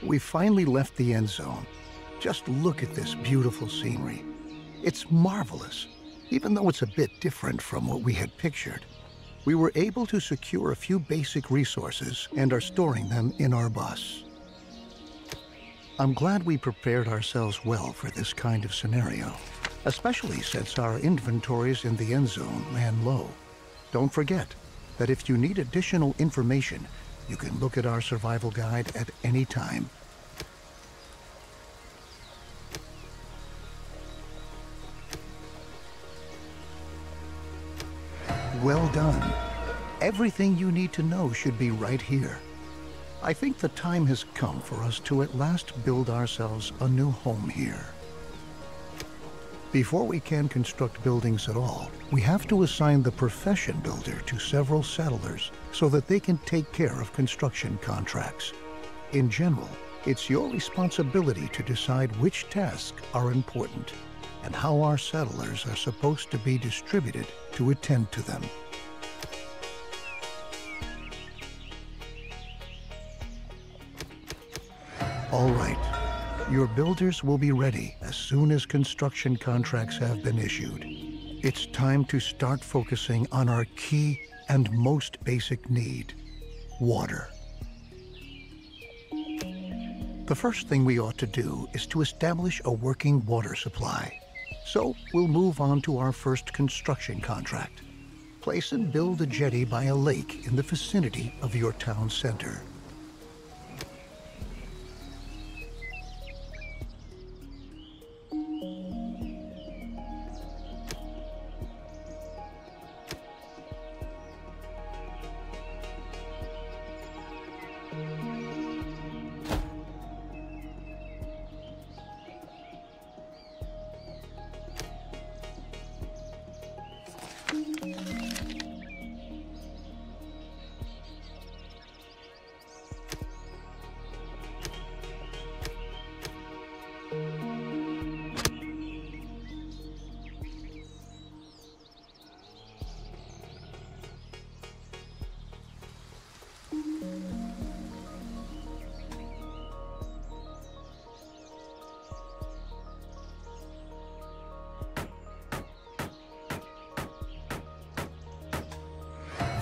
We finally left the end zone. Just look at this beautiful scenery. It's marvelous, even though it's a bit different from what we had pictured. We were able to secure a few basic resources and are storing them in our bus. I'm glad we prepared ourselves well for this kind of scenario, especially since our inventories in the end zone ran low. Don't forget that if you need additional information, you can look at our survival guide at any time. Well done. Everything you need to know should be right here. I think the time has come for us to at last build ourselves a new home here. Before we can construct buildings at all, we have to assign the profession builder to several settlers so that they can take care of construction contracts. In general, it's your responsibility to decide which tasks are important and how our settlers are supposed to be distributed to attend to them. All right. Your builders will be ready as soon as construction contracts have been issued. It's time to start focusing on our key and most basic need: water. The first thing we ought to do is to establish a working water supply. So we'll move on to our first construction contract. Place and build a jetty by a lake in the vicinity of your town center.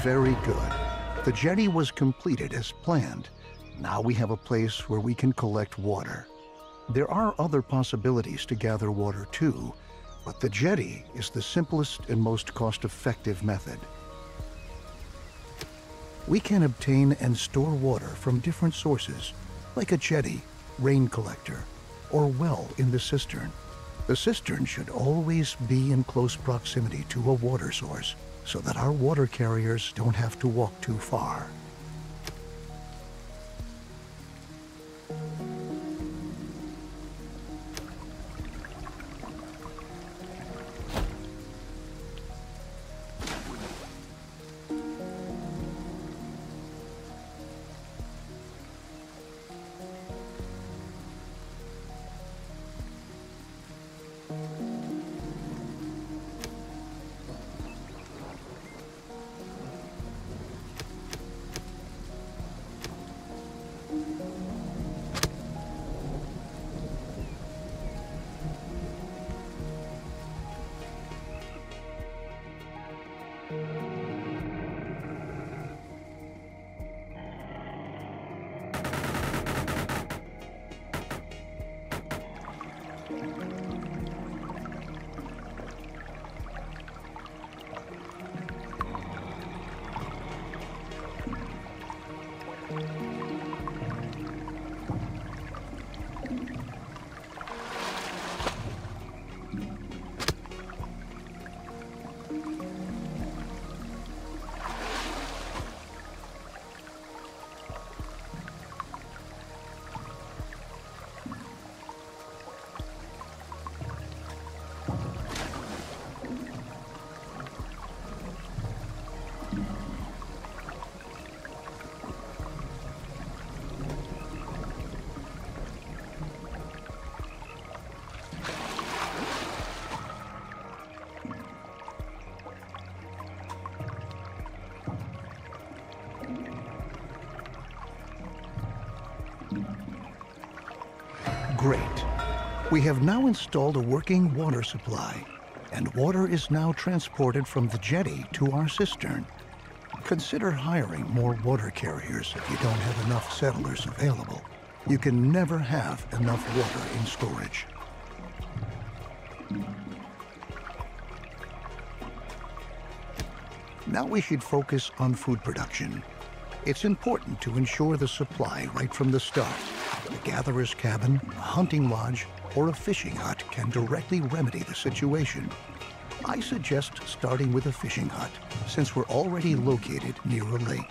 Very good. The jetty was completed as planned. Now we have a place where we can collect water. There are other possibilities to gather water too, but the jetty is the simplest and most cost-effective method. We can obtain and store water from different sources, like a jetty, rain collector, or well in the cistern. The cistern should always be in close proximity to a water source, so that our water carriers don't have to walk too far. Great. We have now installed a working water supply, and water is now transported from the jetty to our cistern. Consider hiring more water carriers if you don't have enough settlers available. You can never have enough water in storage. Now we should focus on food production. It's important to ensure the supply right from the start. A gatherer's cabin, a hunting lodge, or a fishing hut can directly remedy the situation. I suggest starting with a fishing hut, since we're already located near a lake.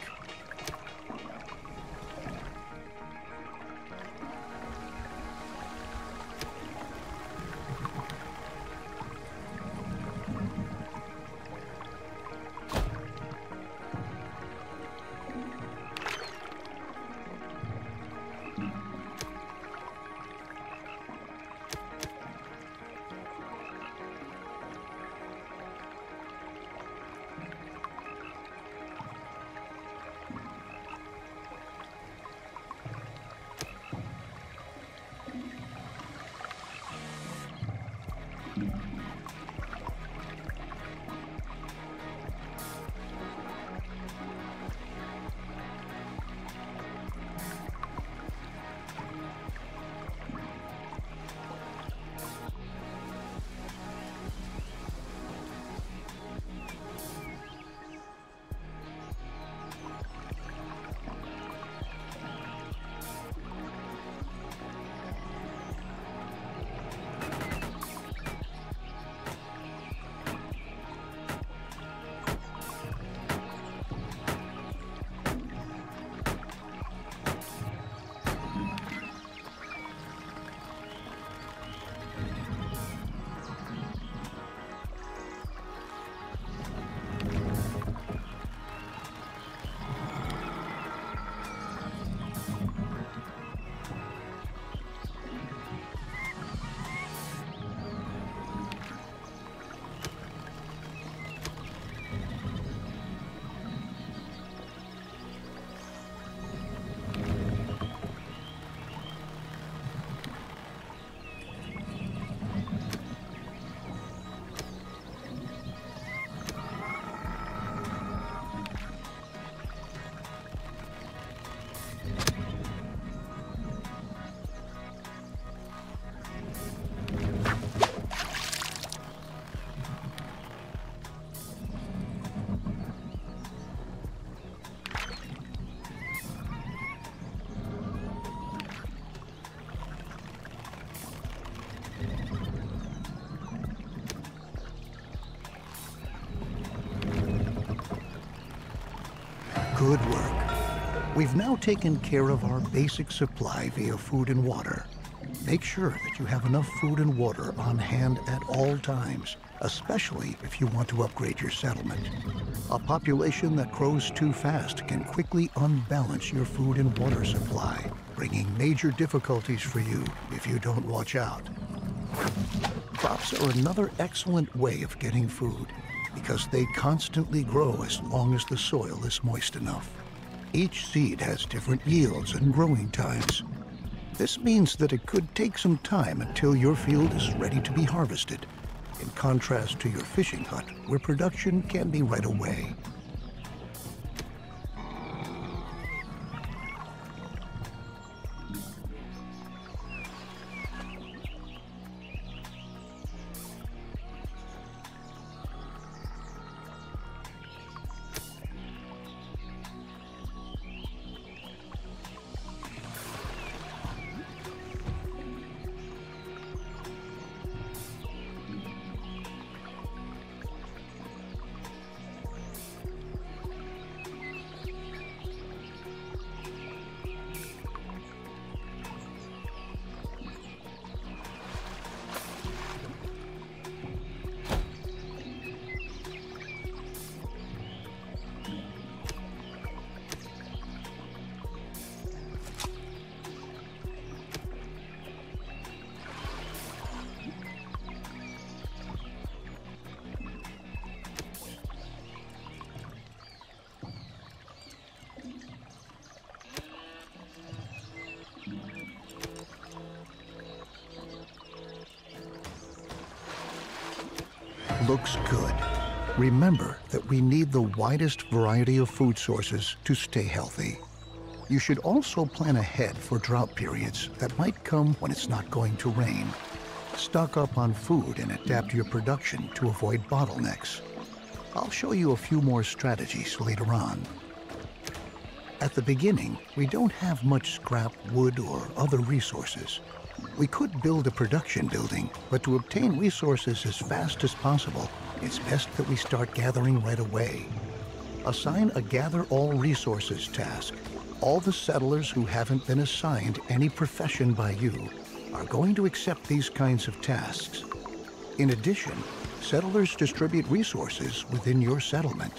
Good work. We've now taken care of our basic supply via food and water. Make sure that you have enough food and water on hand at all times, especially if you want to upgrade your settlement. A population that grows too fast can quickly unbalance your food and water supply, bringing major difficulties for you if you don't watch out. Crops are another excellent way of getting food, because they constantly grow as long as the soil is moist enough. Each seed has different yields and growing times. This means that it could take some time until your field is ready to be harvested, in contrast to your fishing hut, where production can be right away. looks good. Remember that we need the widest variety of food sources to stay healthy. You should also plan ahead for drought periods that might come when it's not going to rain. Stock up on food and adapt your production to avoid bottlenecks. I'll show you a few more strategies later on. At the beginning, we don't have much scrap wood or other resources. We could build a production building, but to obtain resources as fast as possible, it's best that we start gathering right away. Assign a Gather All Resources task. All the settlers who haven't been assigned any profession by you are going to accept these kinds of tasks. In addition, settlers distribute resources within your settlement.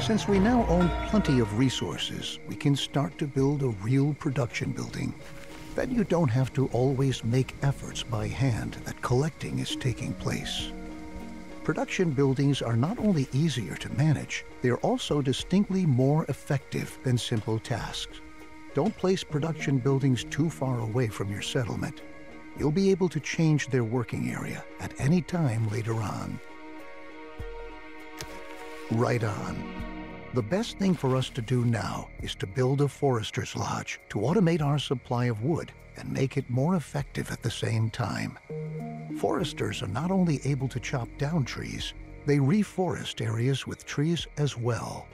Since we now own plenty of resources, we can start to build a real production building. Then you don't have to always make efforts by hand that collecting is taking place. Production buildings are not only easier to manage, they are also distinctly more effective than simple tasks. Don't place production buildings too far away from your settlement. You'll be able to change their working area at any time later on. Right on. The best thing for us to do now is to build a forester's lodge to automate our supply of wood and make it more effective at the same time. Foresters are not only able to chop down trees, they reforest areas with trees as well.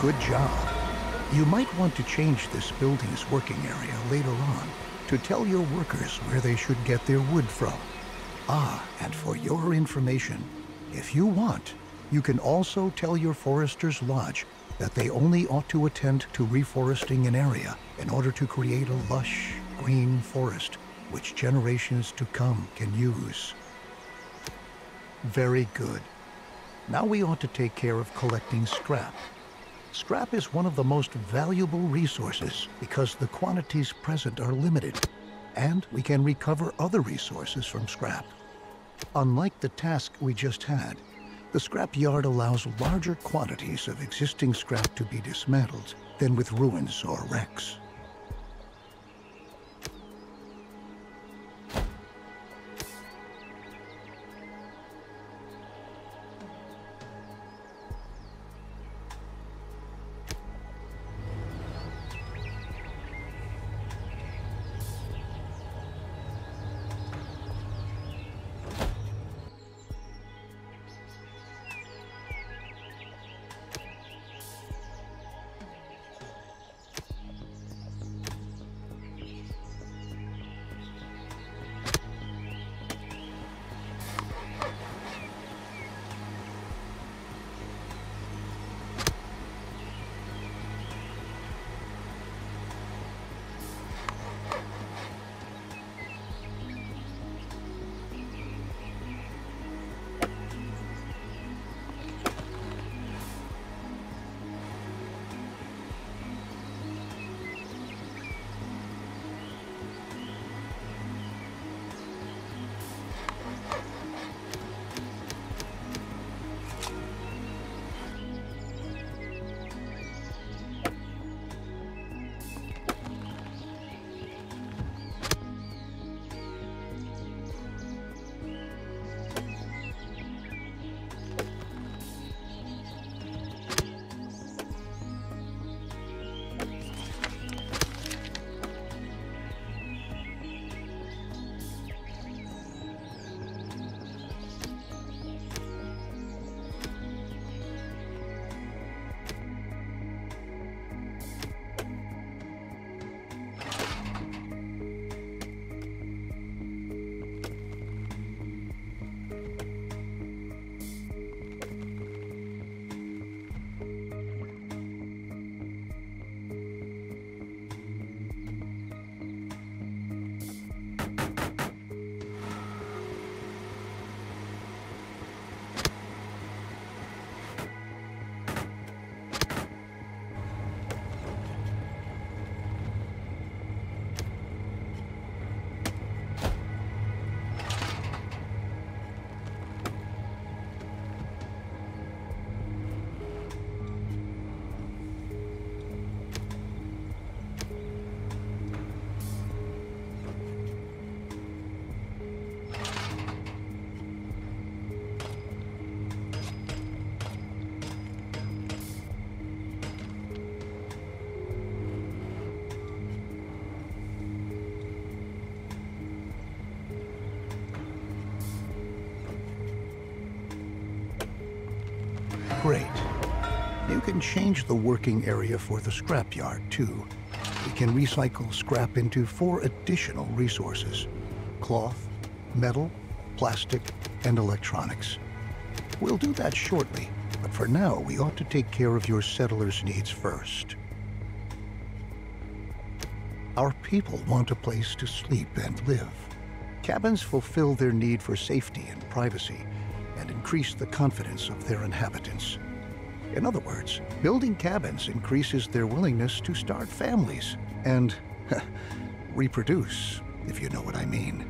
Good job. You might want to change this building's working area later on to tell your workers where they should get their wood from. Ah, and for your information, if you want, you can also tell your Forester's Lodge that they only ought to attend to reforesting an area in order to create a lush, green forest which generations to come can use. Very good. Now we ought to take care of collecting scrap. Scrap is one of the most valuable resources because the quantities present are limited, and we can recover other resources from scrap. Unlike the task we just had, the scrap yard allows larger quantities of existing scrap to be dismantled than with ruins or wrecks. Great. You can change the working area for the scrapyard, too. We can recycle scrap into 4 additional resources: cloth, metal, plastic, and electronics. We'll do that shortly, but for now, we ought to take care of your settlers' needs first. Our people want a place to sleep and live. Cabins fulfill their need for safety and privacy, and increase the confidence of their inhabitants. In other words, building cabins increases their willingness to start families and reproduce, if you know what I mean.